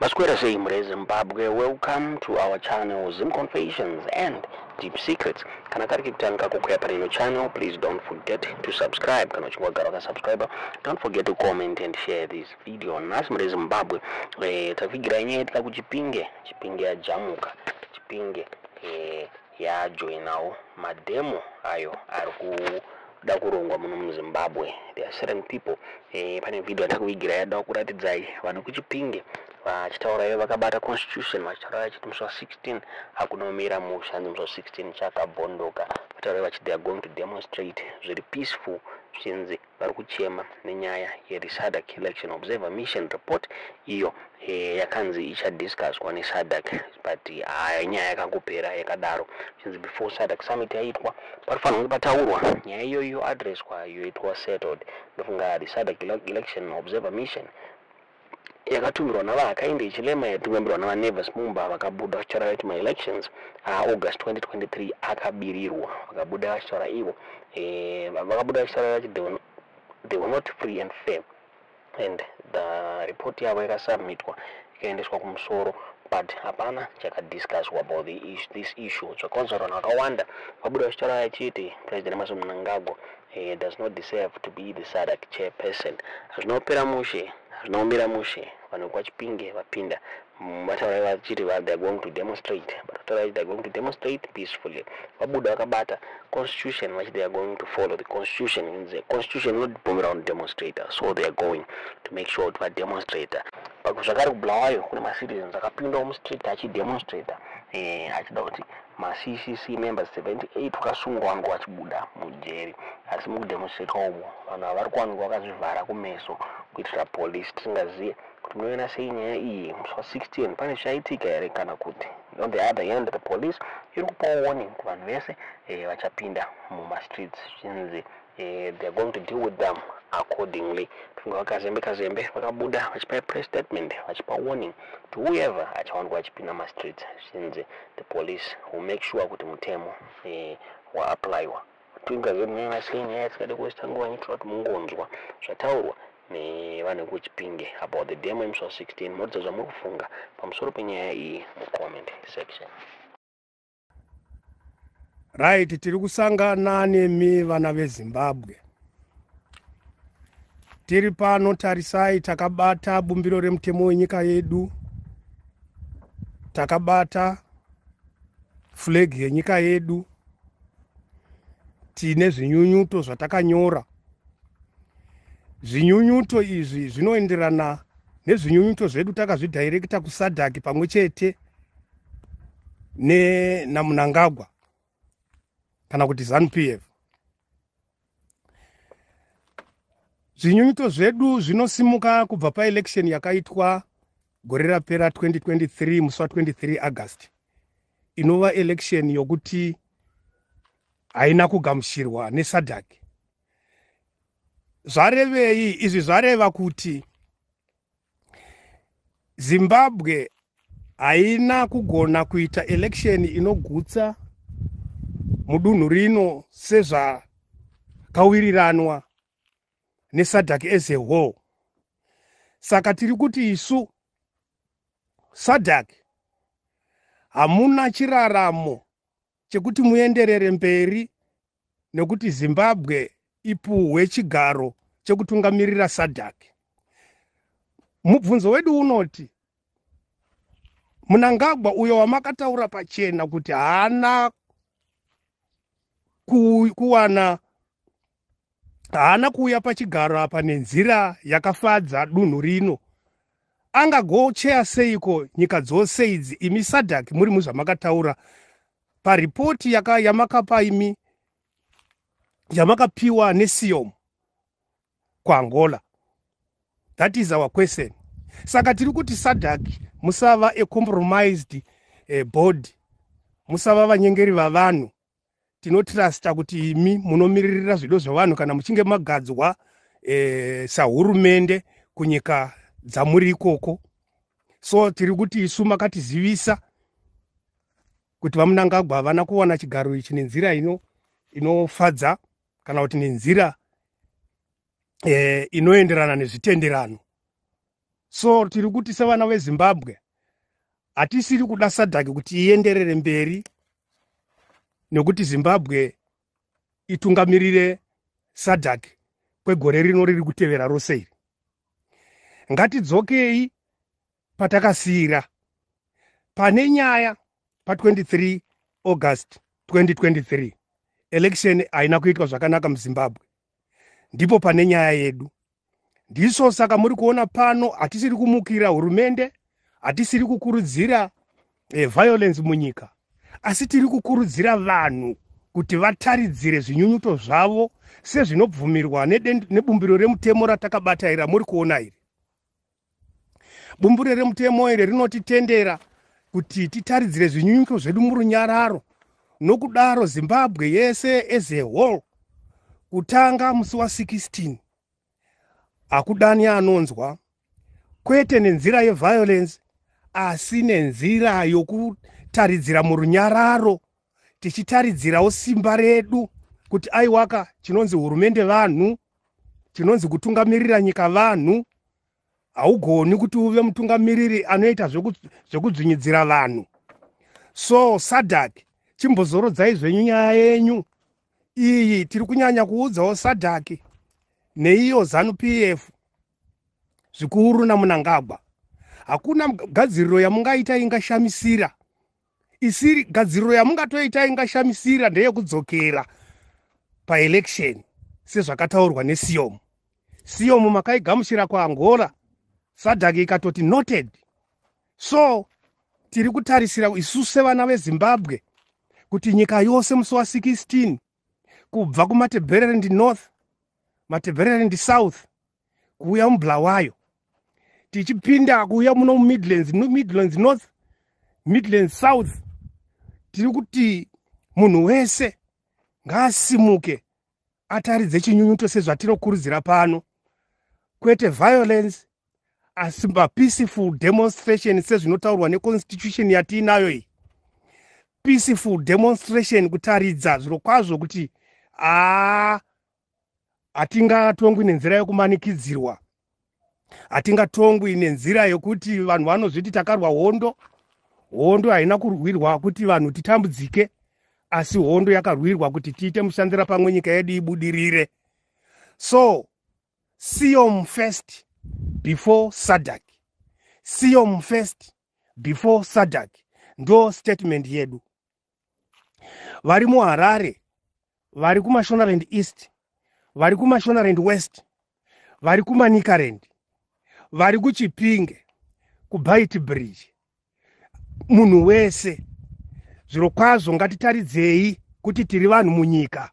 Masquera Zimre Zimbabwe, welcome to our channel Zim Confessions and Deep Secrets. Kana kari kutanga kukwea pano channel, please don't forget to subscribe. Kana chungwa garaka subscriber, don't forget to comment and share this video. Nasimre Zimbabwe, tafigira nye tika kuchipinge ya jamuka, chipinge ya joinao mademo ayo aruku dakurongwa muno mu Zimbabwe. There are certain people pane video atakuigira yada kuratidzai vanhu kuchipinge vachitaura vakabata constitution vachitaura chiti musi wa16 hakunomira mushanzi musi wa16 chakabhondoka vataura vachiti they are going to demonstrate zviri peaceful zvinzi vari kuchema nenyaya yeSADC election observer mission report iyo yakanzi ichadiscusswa neSADC but nyaya yakangopera yakadaro zvinzi before SADC summit yaitwa parifanira kunge pataurwa nyaya iyoyo addresswa yoitwa settled ndofunga SADC election observer mission yakatumirwa navakaenda ichilema yatumirirwa navaNevis Mumba vakabuda vachitaura kuti ma-elections August 2023 akabirirwa vakabuda vachitaura ivo vakabuda vachitaura kuti they were not free and fair and the report yavo yakasubmitwa ikaendeswa kumusoro but hapana chakadiscusswa about this issue zvakonzerwa vakawanda vabuda vachitaura achiti President Emmerson Mnangagwa does not deserve to be the SADC chairperson. Hazvinopera mushe zvinomira mushe vanhu kwachipinge vapinda vataura vachiti they are going to demonstrate but vataura they are going to demonstrate peacefully vabuda vakabata constitution vachiti they are going to follow the constitution in the constitution not bhumira on demonstrator so they are going to make sure kuti vademonstrator zvakare kubulawayo kune macitizens akapindawo mustreet achidemonstrator achida kuti ma-CCC members 78 vakasungwa vangu vachibuda mujeri asi mukudemonstrate umo vanhu havari kuwanikwa vakazvivhara kumeso kuitira polisi tisingazive kuti munoona sei nyaya iyi musi wa16 pane zvaitika here kana kuti on the other hand the police iri kupawo warning kuvanhu vese vachapinda mumastreets zvinzi they are going to deal with them accordingly. Tunga kazembe vakabuda vachipa press statement vachipa warning to whoever achawanikwa vachipinda mastreets zvinzi the police will make sure kuti mutemo waapplywa. Tunga zvinonyanya sei nyaya tikade kuwesta nguva nyitira kuti mungonzwa zvataurwa nevanhu kuchipinge about the demo musi wa16 modza zvamuri kufunga pamusoro penyaya iyi mucomment section. Right, tiri kusangana nemi vana veZimbabwe. Tiri pano tarisai takabata bumbiro remutemo wenyika yedu. Takabata flag yenyika yedu. Tine zvinyunyuto zvatakanyora. Zvinyunyuto izvi zvinoenderana nezvinyunyuto zvedu takazvidirecta kuSADC pamwechete naMnangagwa kana kuti ZANU-PF. Zvinyunyuto zvedu zvinosimuka kubva pa-election yakaitwa gore rapera 2023 musi wa23 August. Inova election yokuti haina kugamuchirwa neSADC. Zvarevei izvi? Zvareva kuti Zimbabwe haina kugona kuita election inogutsa mudunhu rino sezvakawiriranwa neSADC as a whole. Saka tiri kuti isu SADC hamuna chiraramo chekuti muenderere mberi nekuti Zimbabwe ipuhwe chigaro chekutungamirira SADC. Mubvunzo wedu unoti Mnangagwa uyo wamakataura pachena kuti haana kuuya pachigaro apa nenzira yakafadza dunhu rino, angagocheya seiko nyika dzose idzi imi SADC muri muzvamakataura paripoti yamakapa imi yamakapiwa neSIOM kuAngola? That is our question. Saka tiri kuti SADC musava a compromised body, musava vanyengeri vavanhu. Tinotrasta kuti imi munomiririra zvido zvevanhu kana muchinge magadzwa sahurumende kunyika dzamuri ikoko. So tiri kuti isu makatizivisa kuti vaMnangagwa havana kuwana chigaro ichi nenzira inofadza kana kuti nenzira inoenderana nezvitenderano. So tiri kuti sevana veZimbabwe hatisiri kuda SADC kuti ienderere mberi nekuti Zimbabwe itungamirire SADC kwegore rino riri kutevera rose iri. Ngatidzokei patakasiyira pane nyaya pa 23 August 2023 election haina kuitwa zvakanaka muZimbabwe. Ndipo pane nyaya yedu. Ndiso saka muri kuona pano hatisiri kumukira hurumende, hatisiri kukurudzira violence munyika, asi tiri kukurudzira vanhu kuti vataridzire zvinyunyuto zvavo sezvinobvumirwa nebumbiro remutemo ratakabataira muri kuona iri. Bumbiro remutemo iri rinotitendera kuti titaridzire zvinyunyuto zvedu murunyararo. Nokudaro Zimbabwe yese as a whole kutanga musi wa 16 akudani anonzwa kwete nenzira yeviolence asi nenzira yokutaridzira murunyararo, tichitaridzirawo simba redu kuti aiwaka chinonzi hurumende vanhu, chinonzi kutungamirira nyika vanhu. Haugoni kuti uve mutungamiriri anoita zvekudzvinyidzira vanhu. So SADC chimbozorodzai zvenyu nyaya yenyu iyi. Tiri kunyanya kuudzawo SADC neiyo ZANU-PF zvikuru naMunangagwa, hakuna gadziriro yamungaita ingashamisira. Isiri gadziriro yamungatoita ingashamisira ndeyekudzokera paelection sezvakataurwa neSiyomu. Siyomu makaigamuchira kuAngola, SADC ikatoti noted. So tiri kutarisira isusu sevana veZimbabwe kuti nyika yose musi wa 16 kubva kuMatabeleland North, Matabeleland South kuuya muBulawayo, tichipinda kuuya muno Midlands North, Midlands South, tiri kuti munhu wese ngaasimuke ataridze chinyunyuto sezvatinokurudzira pano, kwete violence asi peaceful demonstration sezvinotaurwa neconstitution yatiinayo iyi. Peaceful demonstration kutaridza zviro kwazvo kuti hatingatongwi nenzira yokumanikidzirwa, hatingatongwi nenzira yokuti vanhu vanozviti takarwa hondo. Hondo haina kurwirwa kuti vanhu titambudzike, asi hondo yakarwirwa kuti tiite mushandira pamwe nyika yedu ibudirire. So Siyomu first before SADC, Siyomu first before SADC ndo statement yedu. Vari muHarare, vari kuMashonaland East, vari kuMashonaland West, vari kuManikaland, vari kuChipinge, kuBaitbridge, munhu wese zviro kwazvo ngatitaridzei kuti tiri vanhu munyika.